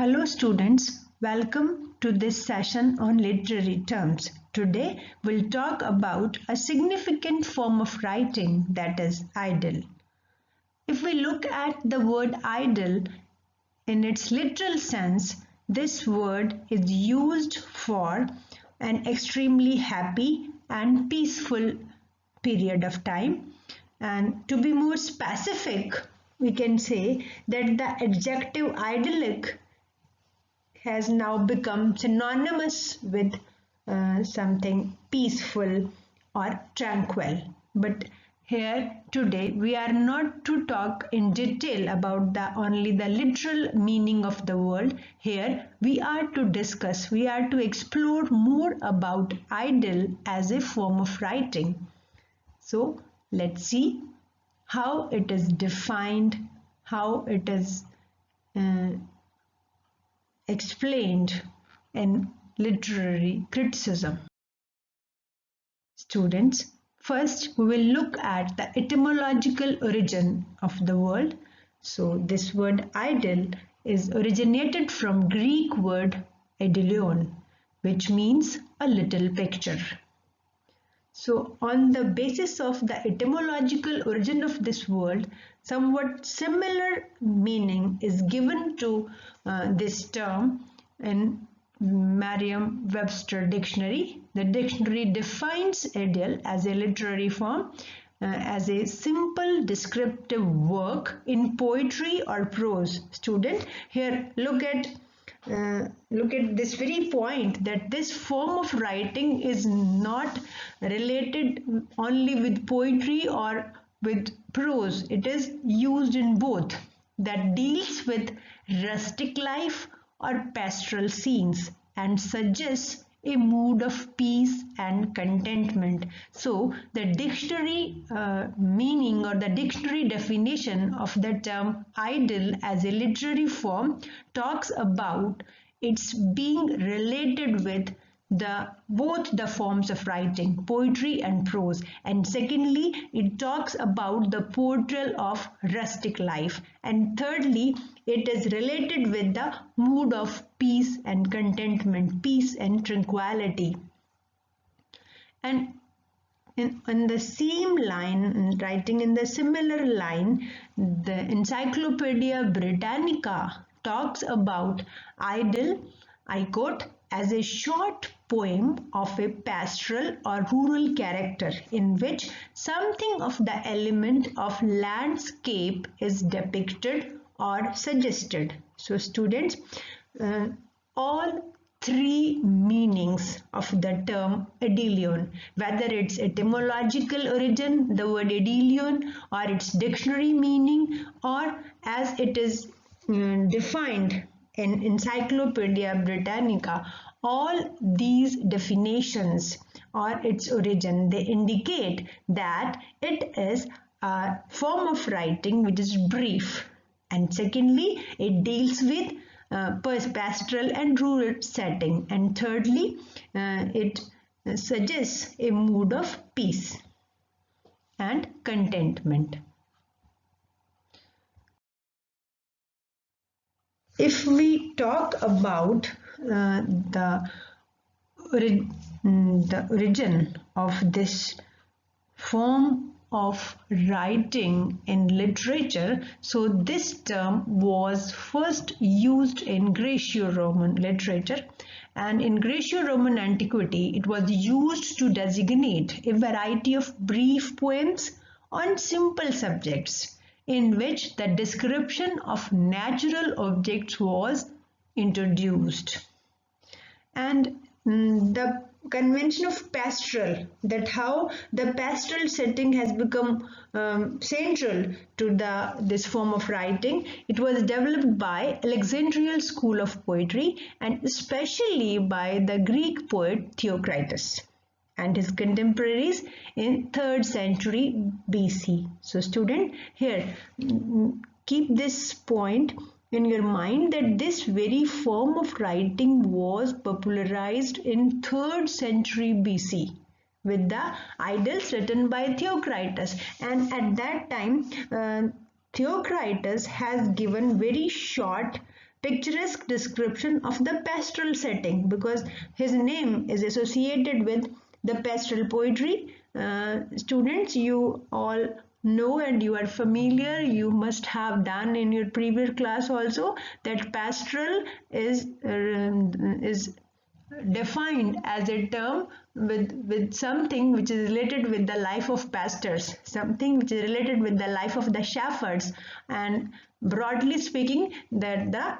Hello students, welcome to this session on literary terms. Today we'll talk about a significant form of writing, that is Idyll. If we look at the word Idyll in its literal sense, this word is used for an extremely happy and peaceful period of time. And to be more specific, we can say that the adjective idyllic has now become synonymous with something peaceful or tranquil. But here today we are not to talk in detail about only the literal meaning of the word. Here we are to explore more about Idyll as a form of writing. So let's see how it is defined, how it is explained in literary criticism. Students, first we will look at the etymological origin of the word. So this word Idyll is originated from Greek word Idyllon, which means a little picture. So on the basis of the etymological origin of this word, somewhat similar meaning is given to this term in Merriam-Webster dictionary. The dictionary defines Idyll as a literary form, as a simple descriptive work in poetry or prose. Student, here look at this very point, that this form of writing is not related only with poetry or with prose. It is used in both, that deals with rustic life or pastoral scenes and suggests a mood of peace and contentment. So the dictionary meaning or the dictionary definition of the term Idyll as a literary form talks about its being related with both the forms of writing, poetry and prose. And secondly, it talks about the portrayal of rustic life. And thirdly, it is related with the mood of peace and contentment, peace and tranquility. And in the same line, writing in the similar line, the Encyclopedia Britannica talks about Idyll, I quote, as a short poem of a pastoral or rural character in which something of the element of landscape is depicted or suggested. So students, all three meanings of the term Idyllion, whether its etymological origin, the word Idyllion, or its dictionary meaning, or as it is defined in Encyclopedia Britannica, all these definitions or its origin, they indicate that it is a form of writing which is brief, and secondly, it deals with pastoral and rural setting, and thirdly, it suggests a mood of peace and contentment. If we talk about the origin of this form of writing in literature, so this term was first used in Graeco-Roman literature, and in Graeco-Roman antiquity it was used to designate a variety of brief poems on simple subjects in which the description of natural objects was introduced. And the convention of pastoral, that how the pastoral setting has become central to this form of writing, it was developed by Alexandrian school of poetry and especially by the Greek poet Theocritus and his contemporaries in 3rd century BC. So student, here keep this point in your mind, that this very form of writing was popularized in 3rd century BC with the Idylls written by Theocritus, and at that time Theocritus has given very short picturesque description of the pastoral setting, because his name is associated with the pastoral poetry. Students, you all know and you are familiar, you must have done in your previous class also, that pastoral is defined as a term with something which is related with the life of pastors, something which is related with the life of the shepherds, and broadly speaking, that the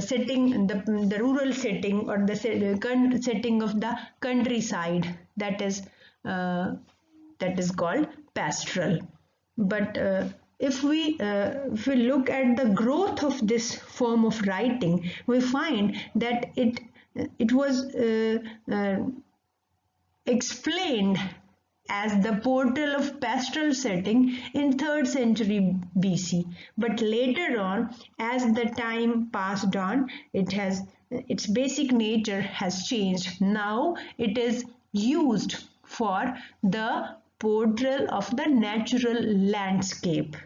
setting, the rural setting, or the setting of the countryside, that is called pastoral. But if we look at the growth of this form of writing, we find that it was explained as the portal of pastoral setting in 3rd century BC. But later on, as the time passed on, its basic nature has changed. Now it is used for the portrayal of the natural landscape,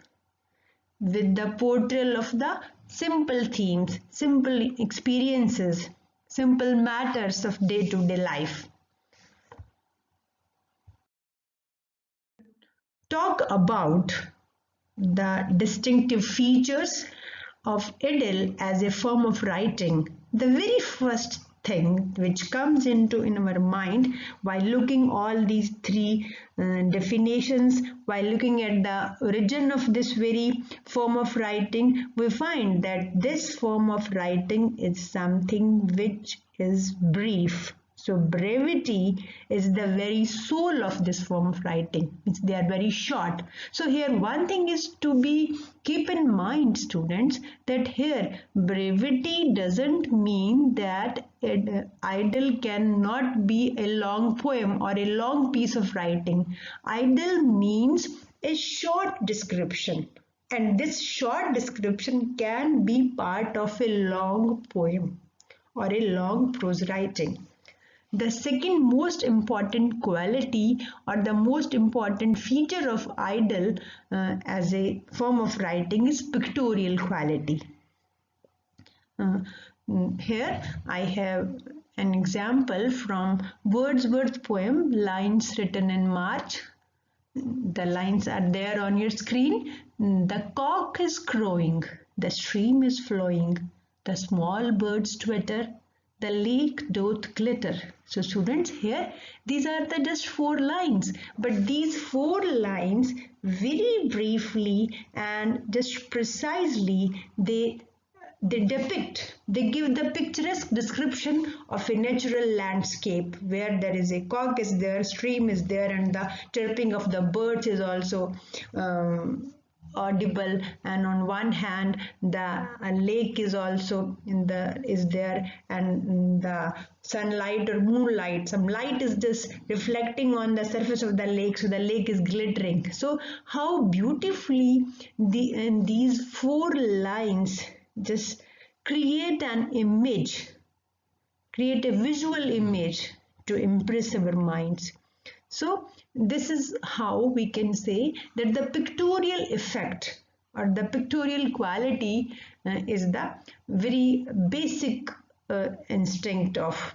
with the portrayal of the simple themes, simple experiences, simple matters of day-to-day life. Talk about the distinctive features of Idyll as a form of writing. The very first thing which comes into in our mind while looking all these three definitions, while looking at the origin of this very form of writing, we find that this form of writing is something which is brief. So brevity is the very soul of this form of writing. They are very short. So here one thing is to be keep in mind, students, that here brevity doesn't mean that Idyll cannot be a long poem or a long piece of writing. Idyll means a short description, and this short description can be part of a long poem or a long prose writing. The second most important quality or the most important feature of Idyll as a form of writing is pictorial quality. Here I have an example from Wordsworth's poem Lines Written in March. The lines are there on your screen. The cock is crowing, the stream is flowing, the small birds twitter, the lake doth glitter. So students, here these are the just 4 lines, but these 4 lines very briefly and just precisely they depict, they give the picturesque description of a natural landscape where there is a cock is there, stream is there, and the chirping of the birds is also audible, and on one hand the lake is also is there, and the sunlight or moonlight, some light is just reflecting on the surface of the lake, so the lake is glittering. So how beautifully these 4 lines just create an image, create a visual image to impress our minds. So this is how we can say that the pictorial effect or the pictorial quality is the very basic instinct of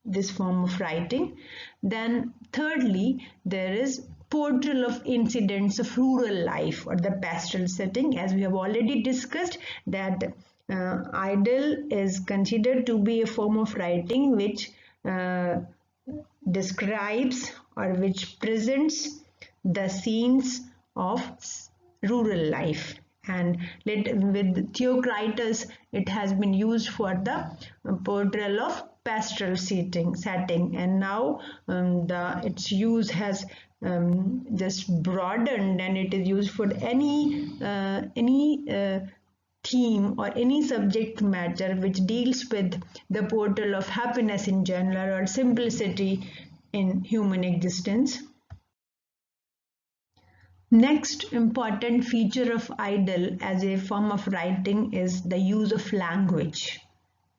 this form of writing. Then thirdly, there is portrayal of incidents of rural life or the pastoral setting. As we have already discussed, that Idyll is considered to be a form of writing which describes or which presents the scenes of rural life, and with Theocritus it has been used for the portrayal of pastoral setting, and now its use has just broadened, and it is used for any theme or any subject matter which deals with the portrayal of happiness in general or simplicity in human existence. Next important feature of Idyll as a form of writing is the use of language.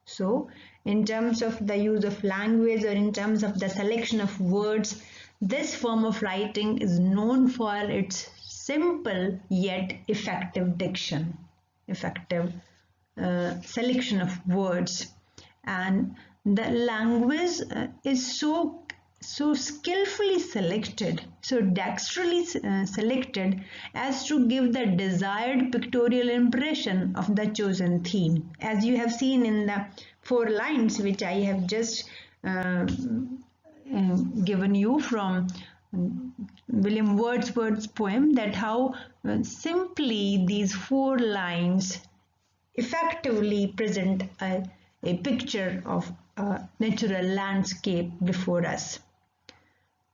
So in terms of the use of language or in terms of the selection of words, this form of writing is known for its simple yet effective diction. effective selection of words, and the language is so skillfully selected, so dexterously selected as to give the desired pictorial impression of the chosen theme, as you have seen in the 4 lines which I have just given you from William Wordsworth's poem, that how simply these 4 lines effectively present a picture of a natural landscape before us.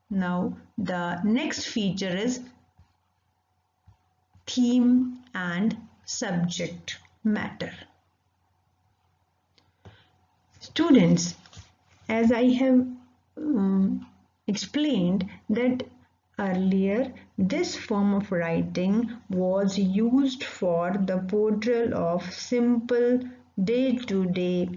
Now the next feature is theme and subject matter. Students, as I have explained that earlier, this form of writing was used for the portrayal of simple day-to-day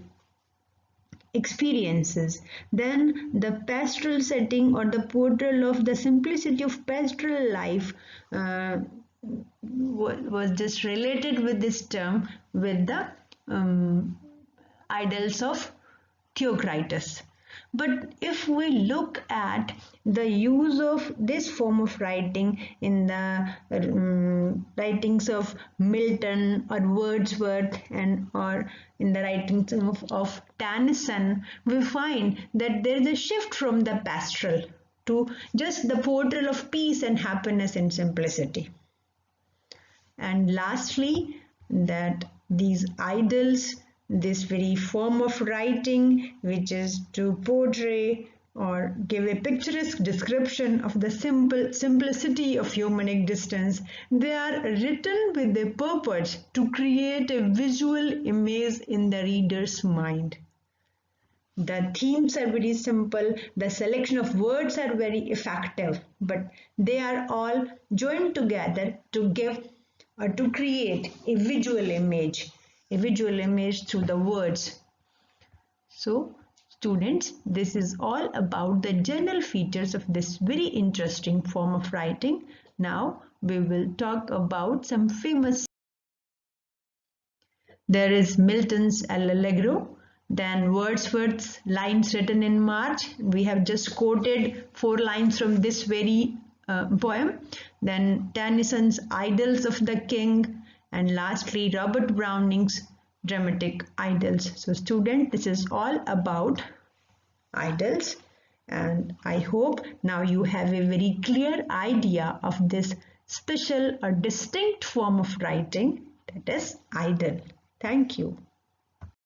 experiences. Then the pastoral setting or the portrayal of the simplicity of pastoral life was just related with this term with the Idylls of Theocritus. But if we look at the use of this form of writing in the writings of Milton or Wordsworth or in the writings of Tennyson, we find that there is a shift from the pastoral to just the portrayal of peace and happiness and simplicity. And lastly, that these idylls, this very form of writing which is to portray or give a picturesque description of the simplicity of human existence, they are written with a purpose to create a visual image in the reader's mind. The themes are very simple, the selection of words are very effective, but they are all joined together to give or to create a visual image through the words. So students, this is all about the general features of this very interesting form of writing. Now we will talk about some famous. There is Milton's Allegro, then Wordsworth's Lines Written in March. We have just quoted 4 lines from this very poem. Then Tennyson's Idylls of the King, and lastly Robert Browning's Dramatic Idylls. So student, this is all about idylls, and I hope now you have a very clear idea of this special or distinct form of writing, that is idyll. Thank you.